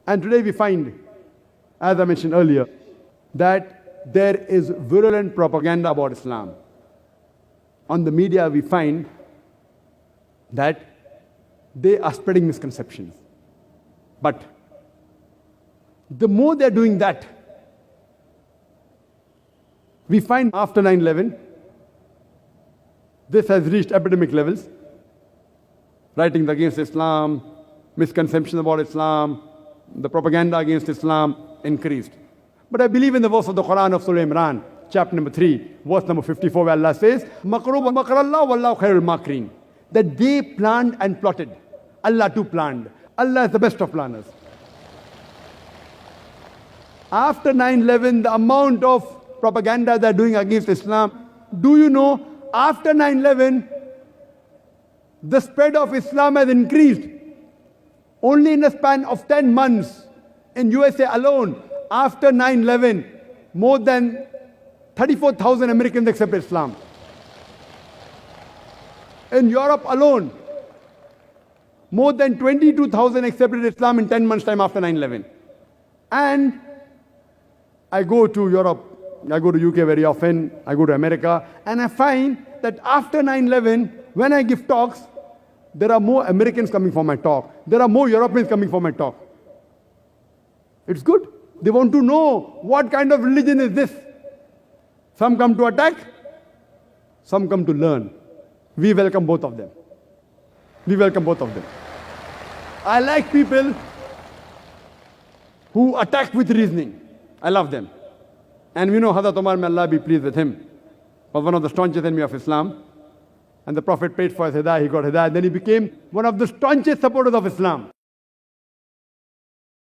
And today we find, as I mentioned earlier, that there is virulent propaganda about Islam. On the media we find that they are spreading misconceptions. But the more they're doing that, we find after 9/11, this has reached epidemic levels. Writings against Islam, misconceptions about Islam, the propaganda against Islam increased. But I believe in the verse of the Quran of Surah Imran, chapter number 3, verse number 54, where Allah says, "Makaru wa makarallah wallahu khairul makirin," that they planned and plotted. Allah too planned. Allah is the best of planners. After 9/11, the amount of propaganda they're doing against Islam, do you know, after 9/11, the spread of Islam has increased. Only in a span of 10 months, in USA alone, after 9/11, more than 34,000 Americans accepted Islam. In Europe alone, more than 22,000 accepted Islam in 10 months' time after 9/11. And I go to Europe, I go to UK very often, I go to America, and I find that after 9/11, when I give talks, there are more Americans coming for my talk. There are more Europeans coming for my talk. It's good. They want to know what kind of religion is this. Some come to attack, some come to learn. We welcome both of them. We welcome both of them. I like people who attack with reasoning. I love them. And we know Hazrat Umar, may Allah be pleased with him, was one of the staunchest enemies of Islam. And the Prophet paid for his hidayah, he got hidayah. Then he became one of the staunchest supporters of Islam.